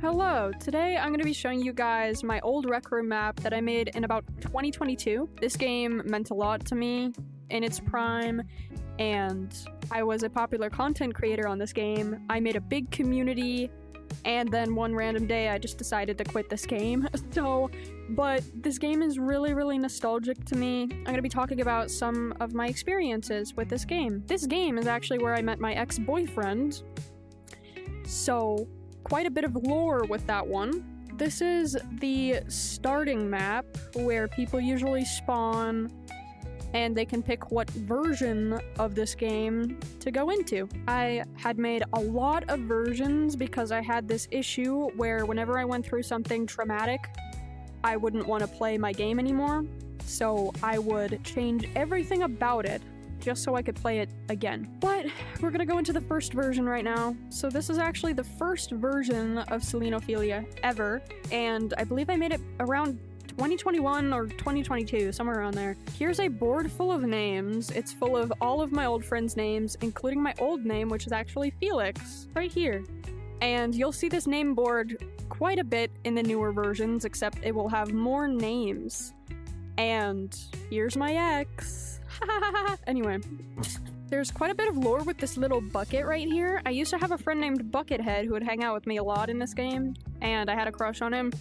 Hello, today I'm going to be showing you guys my old Rec Room map that I made in about 2022. This game meant a lot to me in its prime, and I was a popular content creator on this game. I made a big community, and then one random day I just decided to quit this game. But this game is really nostalgic to me. I'm going to be talking about some of my experiences with this game. This game is actually where I met my ex-boyfriend, so quite a bit of lore with that one. This is the starting map where people usually spawn and they can pick what version of this game to go into. I had made a lot of versions because I had this issue where whenever I went through something traumatic, I wouldn't want to play my game anymore, so I would change everything about it just so I could play it again. But we're gonna go into the first version right now. So this is actually the first version of Selenophilia ever, and I believe I made it around 2021 or 2022, somewhere around there. Here's a board full of names. It's full of all of my old friends' names, including my old name, which is actually Felix, right here. And you'll see this name board quite a bit in the newer versions, except it will have more names. And here's my ex. Anyway, there's quite a bit of lore with this little bucket right here. I used to have a friend named Buckethead who would hang out with me a lot in this game, and I had a crush on him,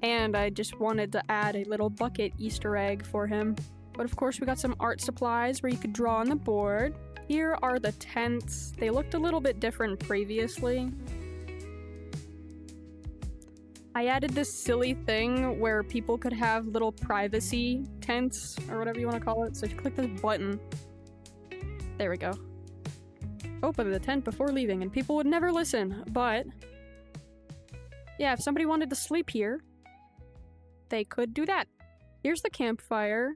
and I just wanted to add a little bucket Easter egg for him. But of course we got some art supplies where you could draw on the board. Here are the tents. They looked a little bit different previously. I added this silly thing where people could have little privacy tents, or whatever you want to call it. So if you click this button, there we go. Open the tent before leaving, and people would never listen, but yeah, if somebody wanted to sleep here, they could do that. Here's the campfire,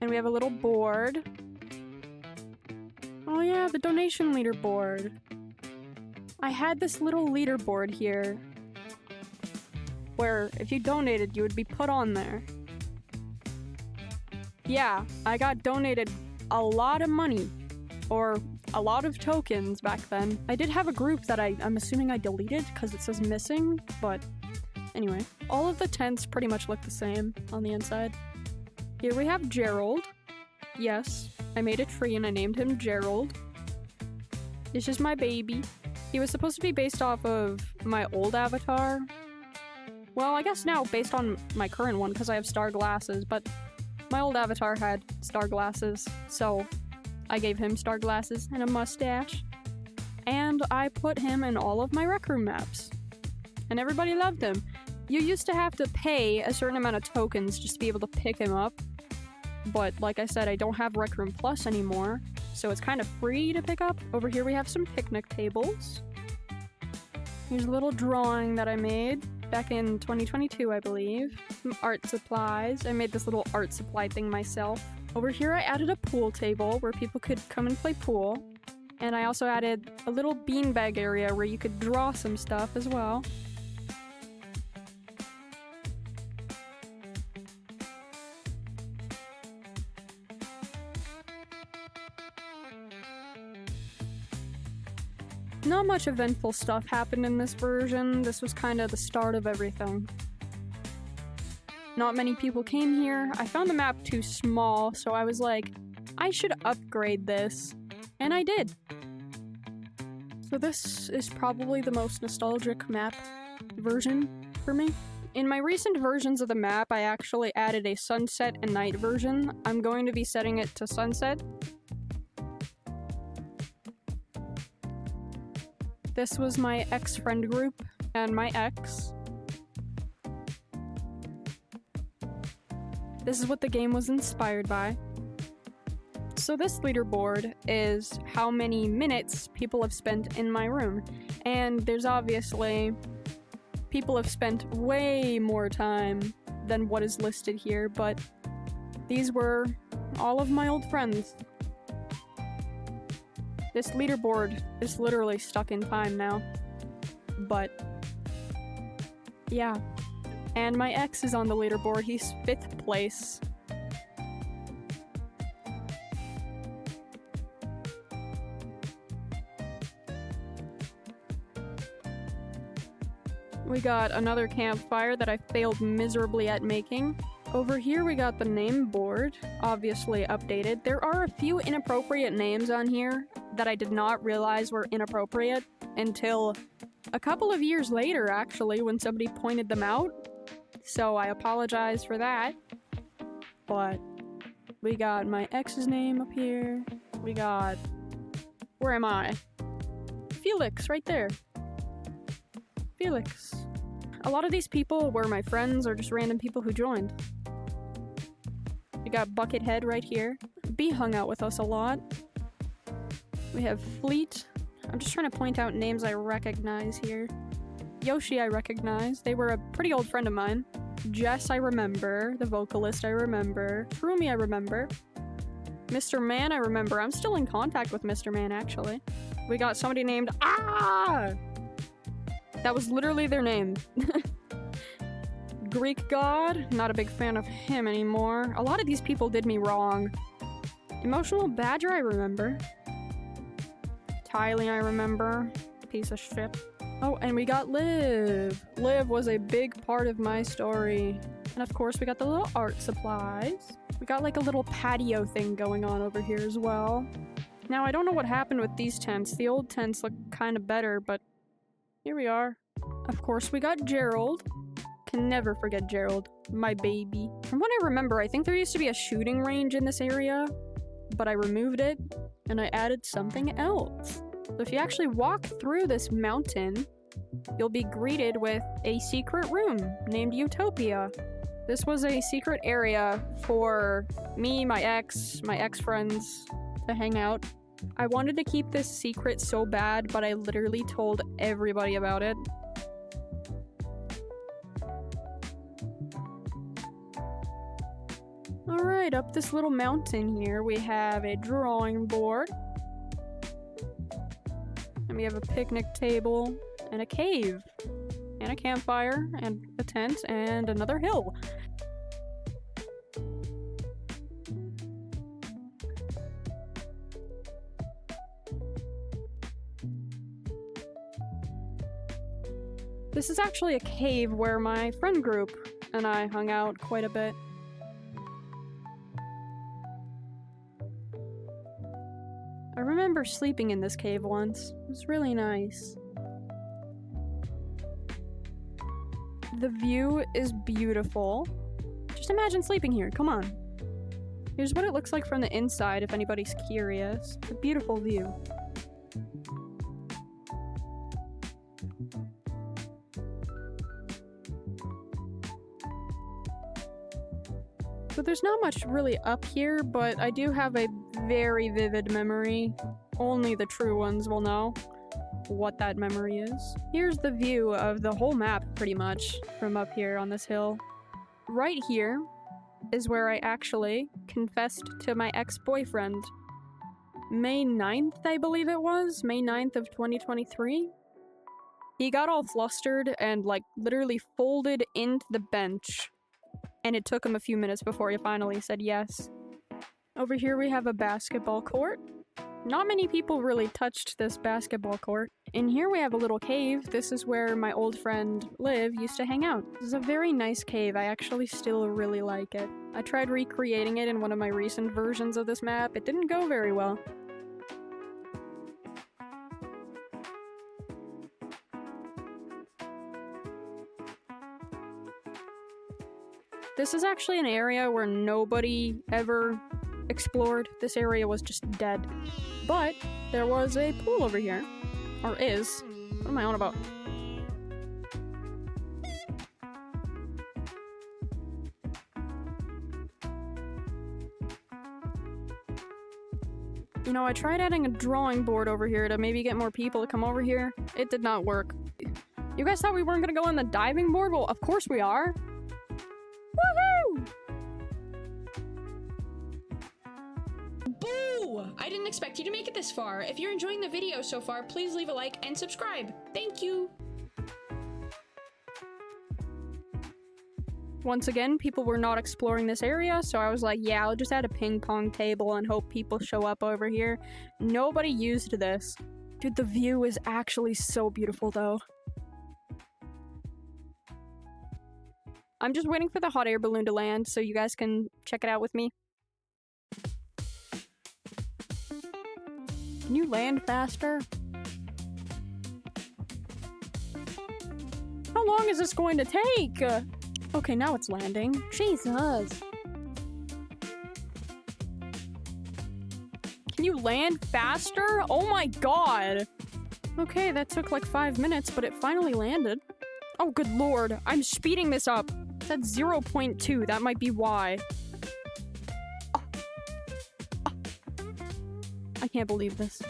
and we have a little board. Oh yeah, the donation leaderboard. I had this little leaderboard here, where if you donated, you would be put on there. Yeah, I got donated a lot of money, or a lot of tokens back then. I did have a group that I'm assuming I deleted because it says missing, but anyway. All of the tents pretty much look the same on the inside. Here we have Gerald. Yes, I made a tree and I named him Gerald. This is my baby. He was supposed to be based off of my old avatar. Well, I guess now based on my current one because I have star glasses, but my old avatar had star glasses, so I gave him star glasses and a mustache. And I put him in all of my Rec Room maps. And everybody loved him. You used to have to pay a certain amount of tokens just to be able to pick him up. But like I said, I don't have Rec Room Plus anymore, so it's kind of free to pick up. Over here we have some picnic tables. Here's a little drawing that I made back in 2022, I believe. Some art supplies. I made this little art supply thing myself. Over here I added a pool table where people could come and play pool. And I also added a little beanbag area where you could draw some stuff as well. Not much eventful stuff happened in this version. This was kind of the start of everything. Not many people came here. I found the map too small, so I was like, I should upgrade this. And I did. So this is probably the most nostalgic map version for me. In my recent versions of the map, I actually added a sunset and night version. I'm going to be setting it to sunset. This was my ex-friend group and my ex. This is what the game was inspired by. So this leaderboard is how many minutes people have spent in my room. And there's obviously people have spent way more time than what is listed here, but these were all of my old friends. This leaderboard is literally stuck in time now. But yeah. And my ex is on the leaderboard. He's 5th place. We got another campfire that I failed miserably at making. Over here we got the name board, obviously updated. There are a few inappropriate names on here that I did not realize were inappropriate until a couple of years later, actually, when somebody pointed them out. So I apologize for that. But we got my ex's name up here. We got... Where am I? Felix, right there. Felix. A lot of these people were my friends or just random people who joined. We got Buckethead right here. B hung out with us a lot. We have Fleet. I'm just trying to point out names I recognize here. Yoshi I recognize. They were a pretty old friend of mine. Jess I remember. The vocalist I remember. Frumi I remember. Mr. Man I remember. I'm still in contact with Mr. Man, actually. We got somebody named Ah! That was literally their name. Greek God, not a big fan of him anymore. A lot of these people did me wrong. Emotional Badger, I remember. Tylee, I remember. Piece of shit. Oh, and we got Liv. Liv was a big part of my story. And of course, we got the little art supplies. We got like a little patio thing going on over here as well. Now, I don't know what happened with these tents. The old tents look kind of better, but here we are. Of course, we got Gerald. Can never forget Gerald, my baby. From what I remember, I think there used to be a shooting range in this area, but I removed it and I added something else. So if you actually walk through this mountain, you'll be greeted with a secret room named Utopia. This was a secret area for me, my ex-friends to hang out. I wanted to keep this secret so bad, but I literally told everybody about it. Alright, up this little mountain here, we have a drawing board. And we have a picnic table, and a cave, and a campfire, and a tent, and another hill. This is actually a cave where my friend group and I hung out quite a bit. I remember sleeping in this cave once. It was really nice. The view is beautiful. Just imagine sleeping here, come on. Here's what it looks like from the inside if anybody's curious. It's a beautiful view. So there's not much really up here, but I do have a very vivid memory. Only the true ones will know what that memory is. Here's the view of the whole map, pretty much, from up here on this hill. Right here is where I actually confessed to my ex-boyfriend. May 9th, I believe it was? May 9th of 2023? He got all flustered and, like, literally folded into the bench. And it took him a few minutes before he finally said yes. Over here we have a basketball court. Not many people really touched this basketball court. In here we have a little cave. This is where my old friend Liv used to hang out. This is a very nice cave. I actually still really like it. I tried recreating it in one of my recent versions of this map. It didn't go very well. This is actually an area where nobody ever explored. This area was just dead. But there was a pool over here. Or is. What am I on about? You know, I tried adding a drawing board over here to maybe get more people to come over here. It did not work. You guys thought we weren't gonna go on the diving board? Well, of course we are. Woohoo! Boo! I didn't expect you to make it this far. If you're enjoying the video so far, please leave a like and subscribe. Thank you! Once again, people were not exploring this area, so I was like, yeah, I'll just add a ping pong table and hope people show up over here. Nobody used this. Dude, the view is actually so beautiful, though. I'm just waiting for the hot air balloon to land so you guys can check it out with me. Can you land faster? How long is this going to take? Okay, now it's landing. Jesus. Can you land faster? Oh my god. Okay, that took like 5 minutes, but it finally landed. Oh, good lord. I'm speeding this up. That's 0.2. That might be why. I can't believe this.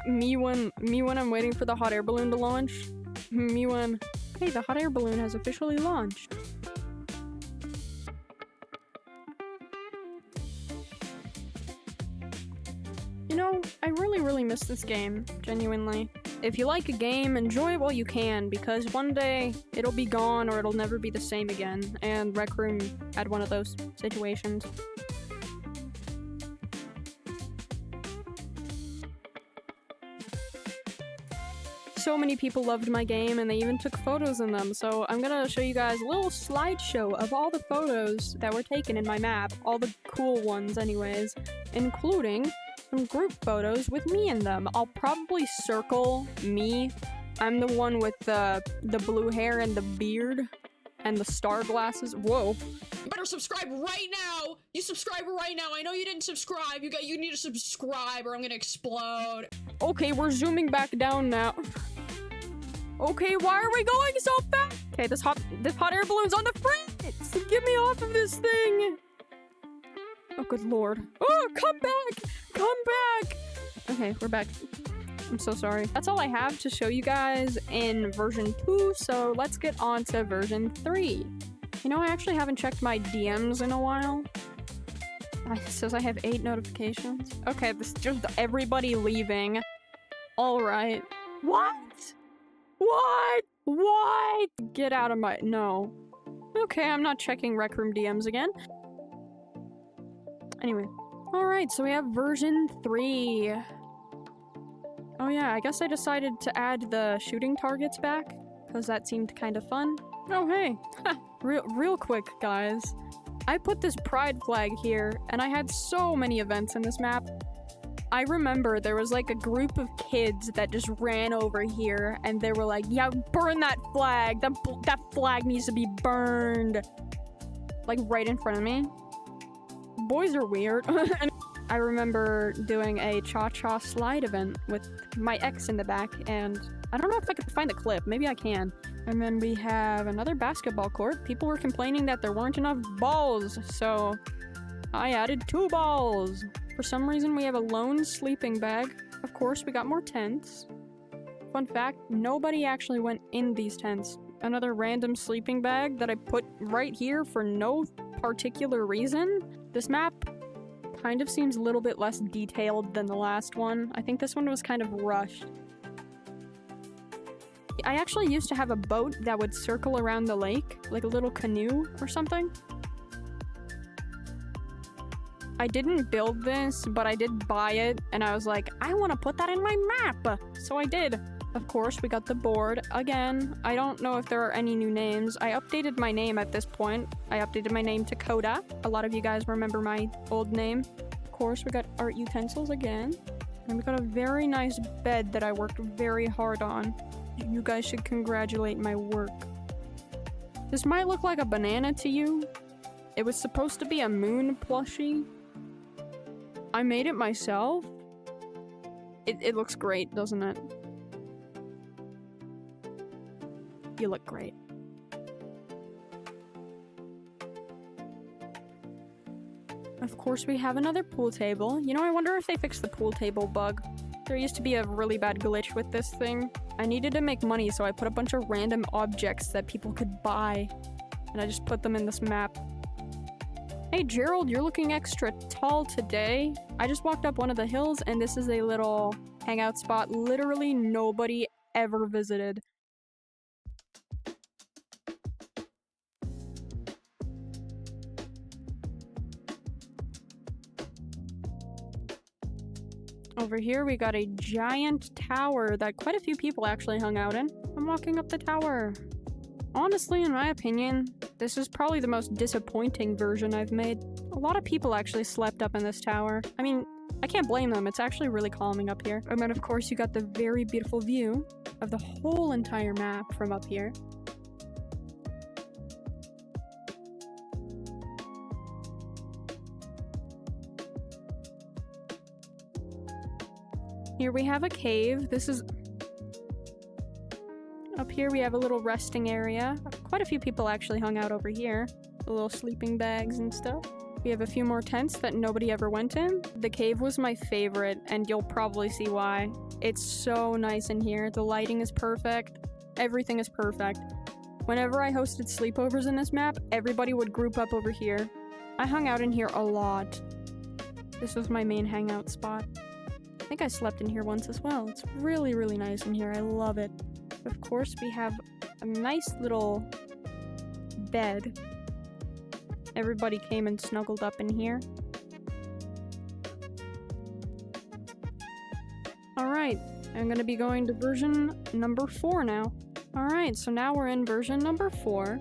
Me when I'm waiting for the hot air balloon to launch. Me when... Hey, the hot air balloon has officially launched. You know, I really miss this game, genuinely. If you like a game, enjoy it while you can, because one day it'll be gone or it'll never be the same again, and Rec Room had one of those situations. So many people loved my game and they even took photos in them, so I'm gonna show you guys a little slideshow of all the photos that were taken in my map, all the cool ones anyways, including some group photos with me in them. I'll probably circle me. I'm the one with the blue hair and the beard and the star glasses. Whoa. You better subscribe right now! You subscribe right now! I know you didn't subscribe! You need to subscribe or I'm gonna explode! Okay, we're zooming back down now. Okay, why are we going so fast? Okay, this hot air balloon's on the fritz! Get me off of this thing! Oh, good lord. Oh, come back! Come back! Okay, we're back. I'm so sorry. That's all I have to show you guys in version 2, so let's get on to version 3. You know, I actually haven't checked my DMs in a while. It says I have 8 notifications. Okay, this is just everybody leaving. Alright. What? What? What? Get out of my... No. Okay, I'm not checking Rec Room DMs again. Anyway. Alright, so we have version 3. Oh yeah, I guess I decided to add the shooting targets back, because that seemed kind of fun. Oh hey. Real quick, guys. I put this pride flag here, and I had so many events in this map. I remember there was like a group of kids that just ran over here, and they were like, yeah, burn that flag! That flag needs to be burned! Like, right in front of me. Boys are weird. I remember doing a cha-cha slide event with my ex in the back, and I don't know if I can find the clip. Maybe I can. And then we have another basketball court. People were complaining that there weren't enough balls, so I added 2 balls. For some reason, we have a lone sleeping bag. Of course, we got more tents. Fun fact, nobody actually went in these tents. Another random sleeping bag that I put right here for no particular reason. This map kind of seems a little bit less detailed than the last one. I think this one was kind of rushed. I actually used to have a boat that would circle around the lake, like a little canoe or something. I didn't build this, but I did buy it, and I was like, I want to put that in my map! So I did. Of course, we got the board. Again, I don't know if there are any new names. I updated my name at this point. I updated my name to Coda. A lot of you guys remember my old name. Of course, we got art utensils again. And we got a very nice bed that I worked very hard on. You guys should congratulate my work. This might look like a banana to you. It was supposed to be a moon plushie. I made it myself. It looks great, doesn't it? You look great. Of course, we have another pool table. You know, I wonder if they fixed the pool table bug. There used to be a really bad glitch with this thing. I needed to make money, so I put a bunch of random objects that people could buy. And I just put them in this map. Hey Gerald, you're looking extra tall today. I just walked up one of the hills, and this is a little hangout spot literally nobody ever visited. Over here, we got a giant tower that quite a few people actually hung out in. I'm walking up the tower. Honestly, in my opinion, this is probably the most disappointing version I've made. A lot of people actually slept up in this tower. I mean, I can't blame them. It's actually really calming up here. And then, of course, you got the very beautiful view of the whole entire map from up here. Here we have a cave. This is... Up here we have a little resting area. Quite a few people actually hung out over here. The little sleeping bags and stuff. We have a few more tents that nobody ever went in. The cave was my favorite, and you'll probably see why. It's so nice in here. The lighting is perfect. Everything is perfect. Whenever I hosted sleepovers in this map, everybody would group up over here. I hung out in here a lot. This was my main hangout spot. I think I slept in here once as well. It's really, really nice in here. I love it. Of course, we have a nice little bed. Everybody came and snuggled up in here. Alright, I'm gonna be going to version number 4 now. Alright, so now we're in version number 4.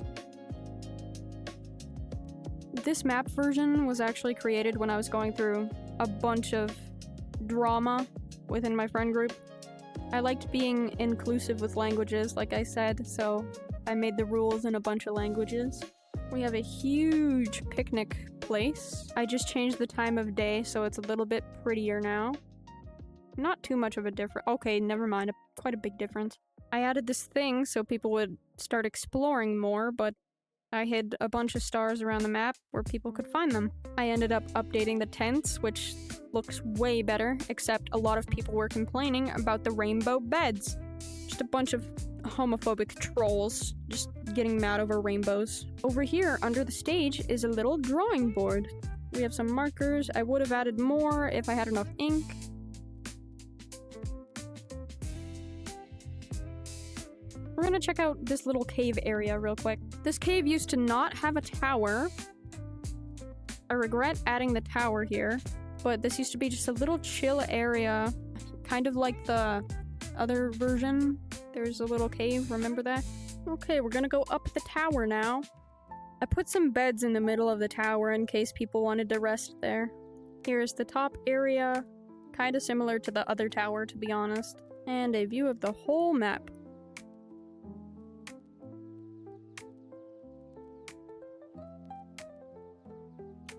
This map version was actually created when I was going through a bunch of drama within my friend group. I liked being inclusive with languages, like I said, so I made the rules in a bunch of languages. We have a huge picnic place. I just changed the time of day, so it's a little bit prettier now. Not too much of a difference. Okay, never mind. Quite a big difference. I added this thing so people would start exploring more, but I hid a bunch of stars around the map where people could find them. I ended up updating the tents, which looks way better, except a lot of people were complaining about the rainbow beds. Just a bunch of homophobic trolls just getting mad over rainbows. Over here, under the stage, is a little drawing board. We have some markers. I would have added more if I had enough ink. We're gonna check out this little cave area real quick. This cave used to not have a tower. I regret adding the tower here, but this used to be just a little chill area, kind of like the other version. There's a little cave, remember that? Okay, we're gonna go up the tower now. I put some beds in the middle of the tower in case people wanted to rest there. Here's the top area, kind of similar to the other tower, to be honest, and a view of the whole map.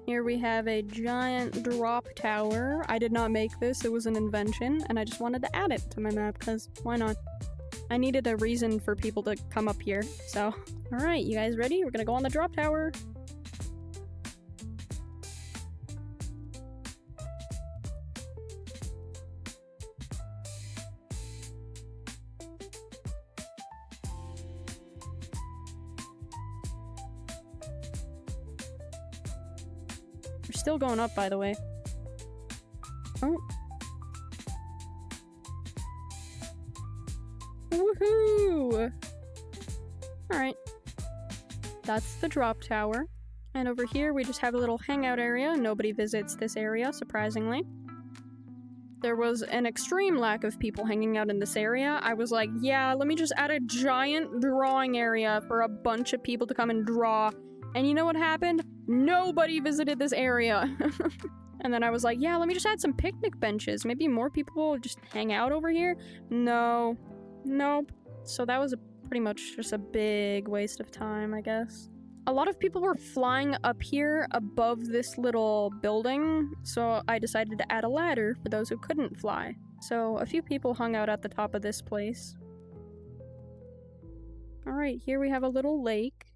Here we have a giant drop tower. I did not make this, it was an invention, and I just wanted to add it to my map, because why not? I needed a reason for people to come up here, so... Alright, you guys ready? We're gonna go on the drop tower. We're still going up, by the way. Oh. Woohoo! Alright. That's the drop tower. And over here, we just have a little hangout area. Nobody visits this area, surprisingly. There was an extreme lack of people hanging out in this area. I was like, yeah, let me just add a giant drawing area for a bunch of people to come and draw. And you know what happened? Nobody visited this area. And then I was like, yeah, let me just add some picnic benches. Maybe more people will just hang out over here. No. Nope. So that was pretty much just a big waste of time, I guess. A lot of people were flying up here above this little building, so I decided to add a ladder for those who couldn't fly. So a few people hung out at the top of this place. Alright, here we have a little lake.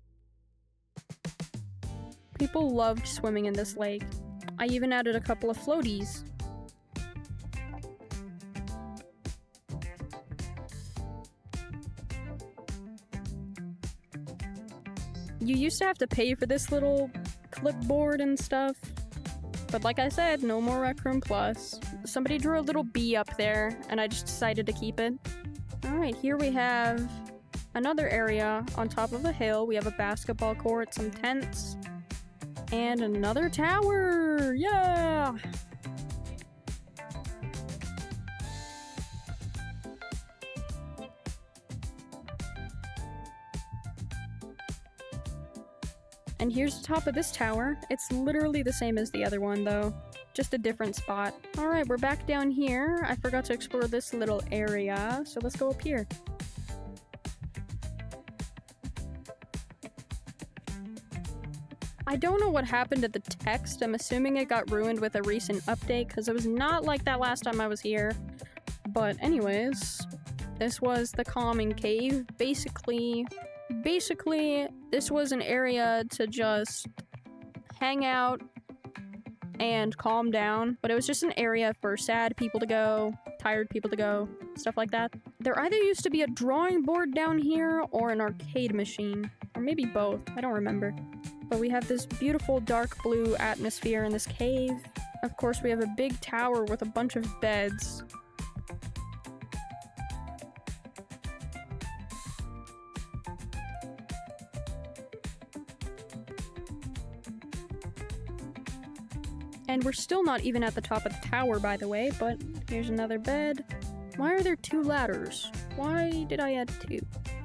People loved swimming in this lake. I even added a couple of floaties. You used to have to pay for this little clipboard and stuff, but like I said, no more Rec Room Plus. Somebody drew a little bee up there, and I just decided to keep it. Alright, here we have another area on top of a hill. We have a basketball court, some tents, and another tower! Yeah! And here's the top of this tower. It's literally the same as the other one, though. Just a different spot. Alright, we're back down here. I forgot to explore this little area, so let's go up here. I don't know what happened to the text. I'm assuming it got ruined with a recent update, because it was not like that last time I was here. But anyways, this was the calming cave. Basically, this was an area to just hang out and calm down. But it was just an area for sad people to go, tired people to go, stuff like that. There either used to be a drawing board down here or an arcade machine. Or maybe both, I don't remember. But we have this beautiful dark blue atmosphere in this cave. Of course, we have a big tower with a bunch of beds. And we're still not even at the top of the tower, by the way, but here's another bed. Why are there 2 ladders? Why did I add 2?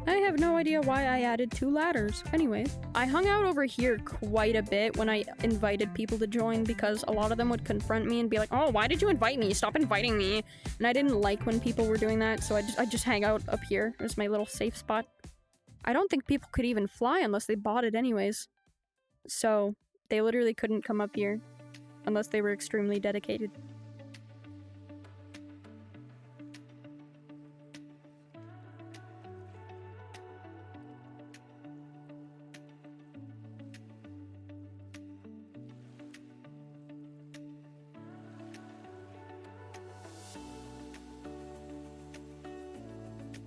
I have no idea why I added 2 ladders. Anyway, I hung out over here quite a bit when I invited people to join because a lot of them would confront me and be like, oh, why did you invite me? Stop inviting me. And I didn't like when people were doing that, so I just hang out up here. It was my little safe spot. I don't think people could even fly unless they bought it anyways. So they literally couldn't come up here unless they were extremely dedicated.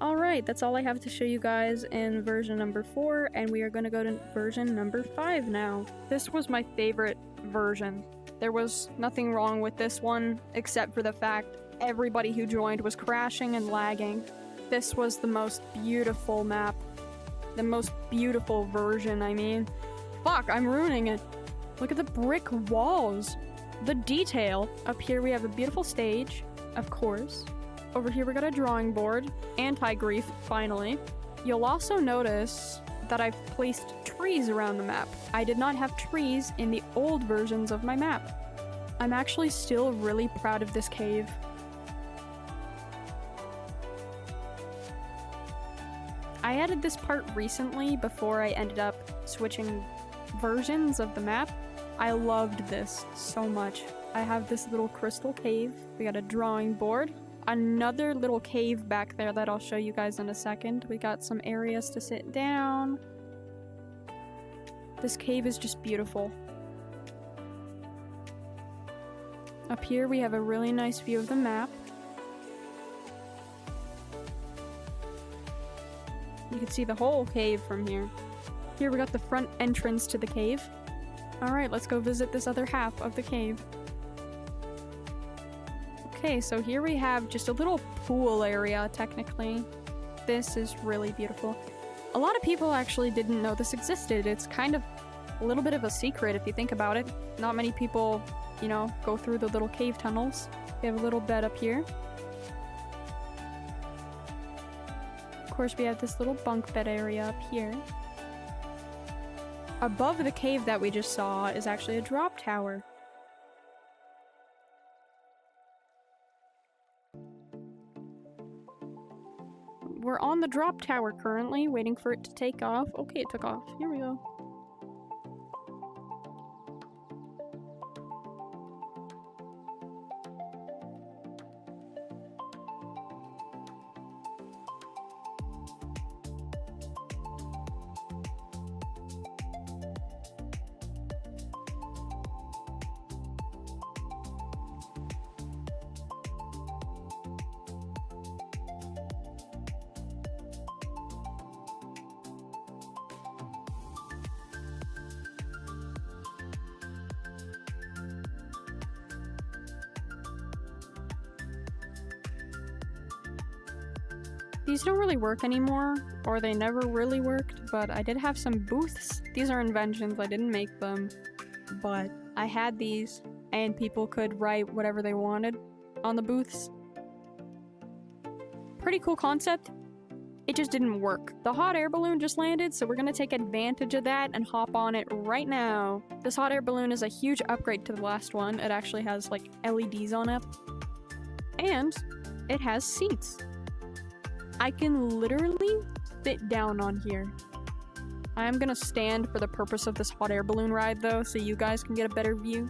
Alright, that's all I have to show you guys in version number 4, and we are going to go to version number 5 now. This was my favorite version. There was nothing wrong with this one, except for the fact everybody who joined was crashing and lagging. This was the most beautiful map. The most beautiful version, I mean. Fuck, I'm ruining it. Look at the brick walls. The detail. Up here we have a beautiful stage, of course. Over here we got a drawing board. Anti-grief, finally. You'll also notice that I've placed trees around the map. I did not have trees in the old versions of my map. I'm actually still really proud of this cave. I added this part recently before I ended up switching versions of the map. I loved this so much. I have this little crystal cave. We got a drawing board. Another little cave back there that I'll show you guys in a second. We got some areas to sit down. This cave is just beautiful. Up here we have a really nice view of the map. You can see the whole cave from here. Here we got the front entrance to the cave. Alright, let's go visit this other half of the cave. Okay, so here we have just a little pool area, technically. This is really beautiful. A lot of people actually didn't know this existed. It's kind of a little bit of a secret if you think about it. Not many people, you know, go through the little cave tunnels. We have a little bed up here. Of course, we have this little bunk bed area up here. Above the cave that we just saw is actually a drop tower. We're on the drop tower currently, waiting for it to take off. Okay, it took off. Here we go. These don't really work anymore, or they never really worked, but I did have some booths. These are inventions, I didn't make them, but I had these, and people could write whatever they wanted on the booths. Pretty cool concept. it just didn't work. The hot air balloon just landed, so we're gonna take advantage of that and hop on it right now. This hot air balloon is a huge upgrade to the last one. It actually has like LEDs on it. And it has seats. I can literally sit down on here. I am gonna stand for the purpose of this hot air balloon ride though, so you guys can get a better view.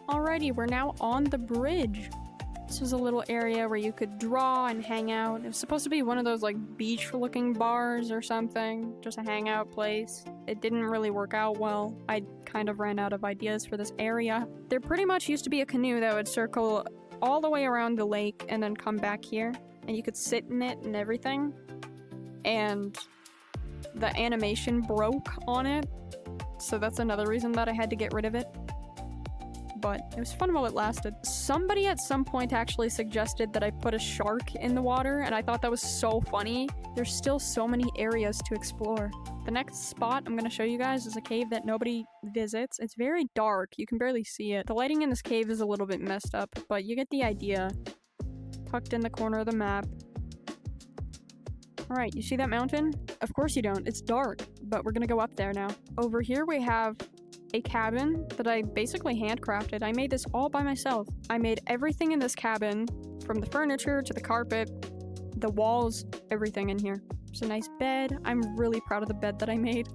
Alrighty, we're now on the bridge. This is a little area where you could draw and hang out. It was supposed to be one of those like beach-looking bars or something, just a hangout place. It didn't really work out well. I kind of ran out of ideas for this area. There pretty much used to be a canoe that would circle all the way around the lake and then come back here, and you could sit in it and everything. And the animation broke on it, so that's another reason that I had to get rid of it. But it was fun while it lasted. Somebody at some point actually suggested that I put a shark in the water, and I thought that was so funny. There's still so many areas to explore. The next spot I'm gonna show you guys is a cave that nobody visits. It's very dark. You can barely see it. The lighting in this cave is a little bit messed up, but you get the idea. Tucked in the corner of the map. Alright, you see that mountain? Of course you don't. It's dark, but we're gonna go up there now. Over here we have a cabin that I basically handcrafted. I made this all by myself. I made everything in this cabin, from the furniture to the carpet, the walls, everything in here. There's a nice bed. I'm really proud of the bed that I made.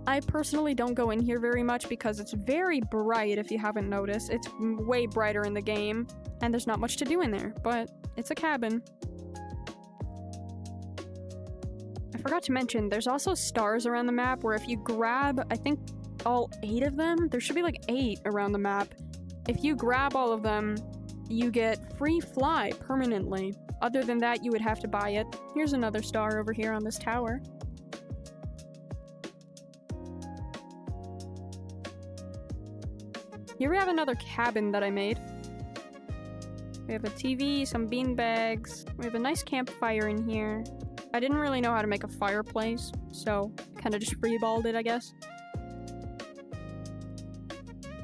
I personally don't go in here very much because it's very bright, if you haven't noticed. It's way brighter in the game, and there's not much to do in there, but it's a cabin. I forgot to mention, there's also stars around the map where if you grab, I think, all 8 of them, there should be like 8 around the map. If you grab all of them, you get free fly permanently. Other than that, you would have to buy it. Here's another star over here on this tower. Here we have another cabin that I made. We have a TV, some beanbags. We have a nice campfire in here. I didn't really know how to make a fireplace, so kind of just freeballed it, I guess.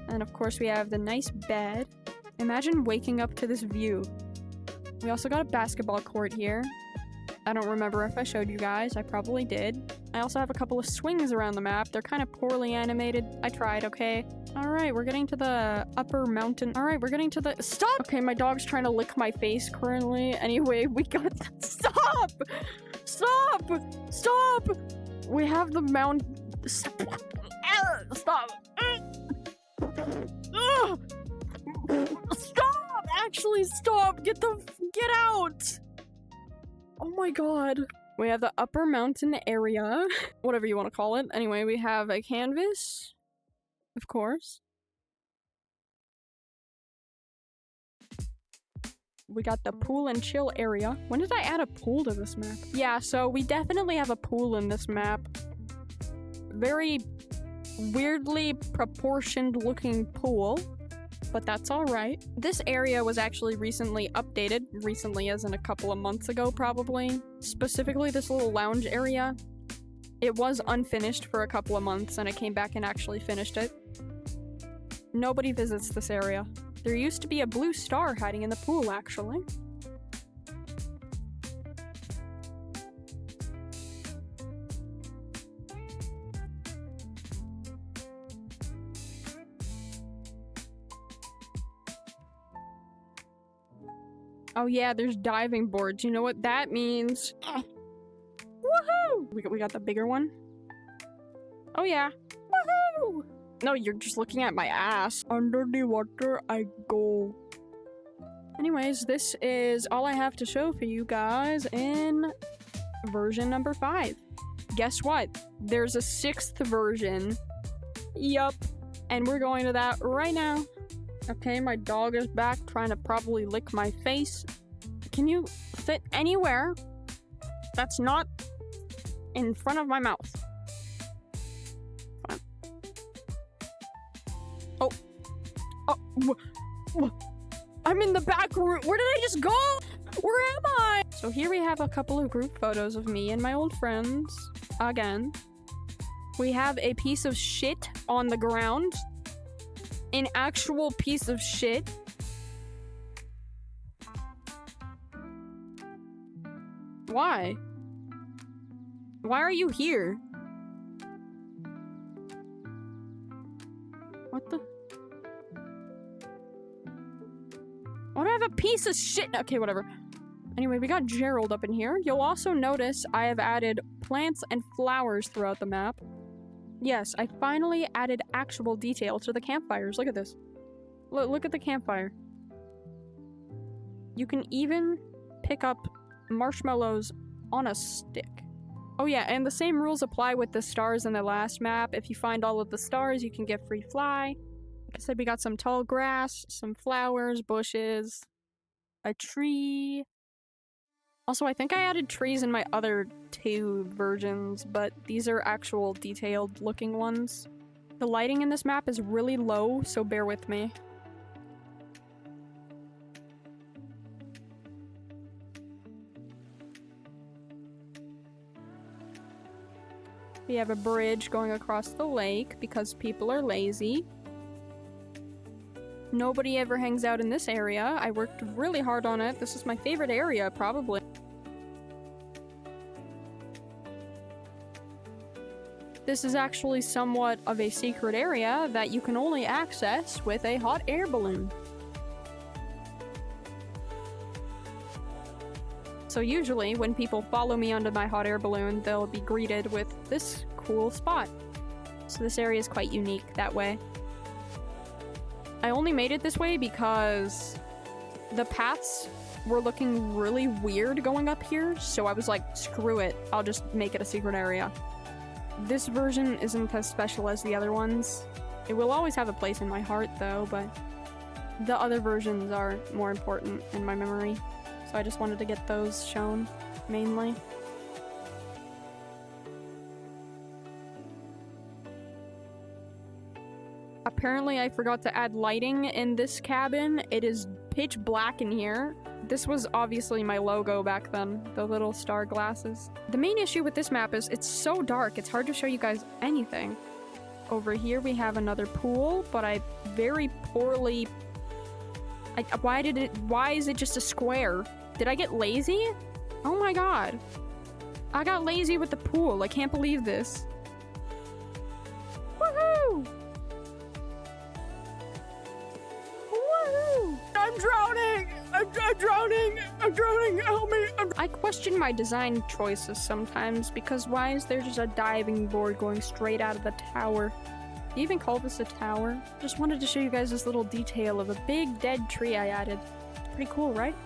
And of course we have the nice bed. Imagine waking up to this view. We also got a basketball court here. I don't remember if I showed you guys. I probably did. I also have a couple of swings around the map. They're kind of poorly animated. I tried, okay? Alright, we're getting to the upper mountain. Alright, we're getting to the— Stop! Okay, my dog's trying to lick my face currently. Anyway, we got— Stop! Stop! Stop! We have the mount— Stop! Stop! Stop! Actually, stop! Get out! Oh my god. We have the upper mountain area. Whatever you want to call it. Anyway, we have a canvas. Of course. We got the pool and chill area. When did I add a pool to this map? Yeah, so we definitely have a pool in this map. Very weirdly proportioned looking pool, but that's all right. This area was actually recently updated. Recently as in a couple of months ago, probably. Specifically this little lounge area. It was unfinished for a couple of months and I came back and actually finished it. Nobody visits this area. There used to be a blue star hiding in the pool, actually. Oh yeah, there's diving boards. You know what that means? Woohoo! We got the bigger one. Oh yeah. Woohoo! No, you're just looking at my ass. Under the water I go. Anyways, this is all I have to show for you guys in version number 5. Guess what? There's a 6th version. Yup. And we're going to that right now. Okay, my dog is back trying to probably lick my face. Can you sit anywhere that's not in front of my mouth? Fine. Oh. Oh. I'm in the back room. Where did I just go? Where am I? So here we have a couple of group photos of me and my old friends. Again. We have a piece of shit on the ground. An actual piece of shit. Why? Why are you here? What the? Why do I have a piece of shit? Okay, whatever. Anyway, we got Gerald up in here. You'll also notice I have added plants and flowers throughout the map. Yes, I finally added actual detail to the campfires. Look at this. Look at the campfire. You can even pick up marshmallows on a stick. Oh yeah, and the same rules apply with the stars in the last map. If you find all of the stars, you can get free fly. Like I said, we got some tall grass, some flowers, bushes, a tree. Also, I think I added trees in my other 2 versions, but these are actual detailed looking ones. The lighting in this map is really low, so bear with me. We have a bridge going across the lake because people are lazy. Nobody ever hangs out in this area. I worked really hard on it. This is my favorite area, probably. This is actually somewhat of a secret area that you can only access with a hot air balloon. So usually, when people follow me onto my hot air balloon, they'll be greeted with this cool spot. So this area is quite unique that way. I only made it this way because the paths were looking really weird going up here, so I was like, screw it, I'll just make it a secret area. This version isn't as special as the other ones. It will always have a place in my heart, though, but the other versions are more important in my memory. So I just wanted to get those shown, mainly. Apparently I forgot to add lighting in this cabin. It is pitch black in here. This was obviously my logo back then, the little star glasses. The main issue with this map is it's so dark, it's hard to show you guys anything. Over here we have another pool, but I very poorly... why is it just a square? Did I get lazy? Oh my god. I got lazy with the pool, I can't believe this. Woohoo! Woohoo! I'm drowning! I'm drowning! I'm drowning! Help me! I question my design choices sometimes, because why is there just a diving board going straight out of the tower? Do you even call this a tower? Just wanted to show you guys this little detail of a big dead tree I added. Pretty cool, right?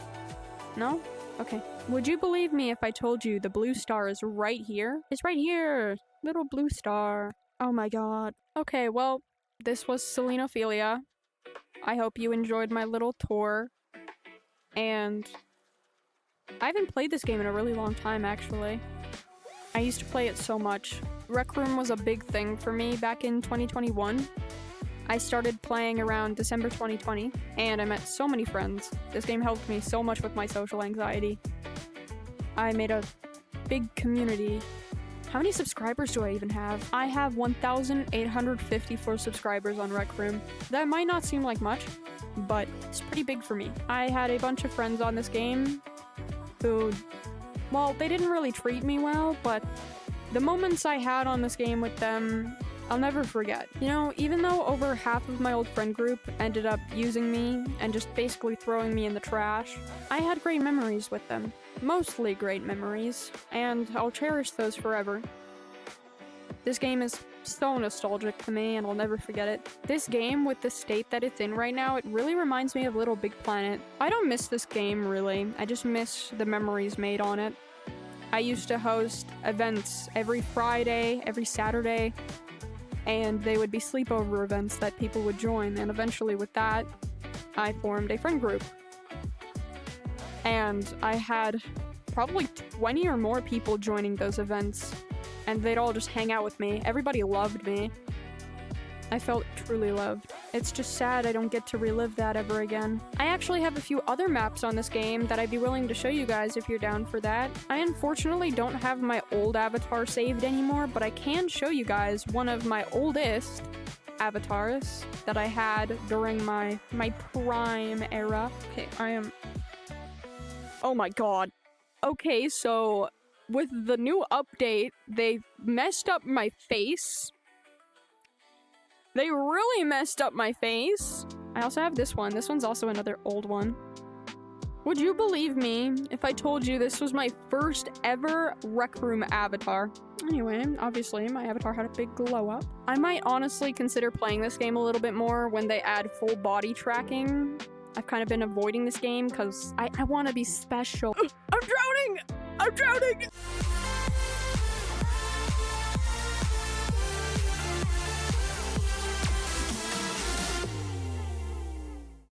No? Okay. Would you believe me if I told you the blue star is right here? It's right here! Little blue star. Oh my god. Okay, well, this was Selenophilia. I hope you enjoyed my little tour. And I haven't played this game in a really long time, actually. I used to play it so much. Rec Room was a big thing for me back in 2021. I started playing around December 2020, and I met so many friends. This game helped me so much with my social anxiety. I made a big community. How many subscribers do I even have? I have 1,854 subscribers on Rec Room. That might not seem like much, but it's pretty big for me. I had a bunch of friends on this game who, well, they didn't really treat me well, but the moments I had on this game with them, I'll never forget. You know, even though over half of my old friend group ended up using me and just basically throwing me in the trash, I had great memories with them. Mostly great memories, and I'll cherish those forever. This game is so nostalgic to me, and I'll never forget it. This game, with the state that it's in right now, it really reminds me of Little Big Planet. I don't miss this game, really. I just miss the memories made on it. I used to host events every Friday, every Saturday, and they would be sleepover events that people would join, and eventually with that, I formed a friend group. And I had probably 20 or more people joining those events, and they'd all just hang out with me. Everybody loved me. I felt truly loved. It's just sad I don't get to relive that ever again. I actually have a few other maps on this game that I'd be willing to show you guys if you're down for that. I unfortunately don't have my old avatar saved anymore, but I can show you guys one of my oldest avatars that I had during my prime era. Okay, oh my god. Okay, so with the new update, they messed up my face. They really messed up my face. I also have this one. This one's also another old one. Would you believe me if I told you this was my first ever Rec Room avatar? Anyway, obviously my avatar had a big glow up. I might honestly consider playing this game a little bit more when they add full body tracking. I've kind of been avoiding this game because I want to be special. I'm drowning! I'm drowning!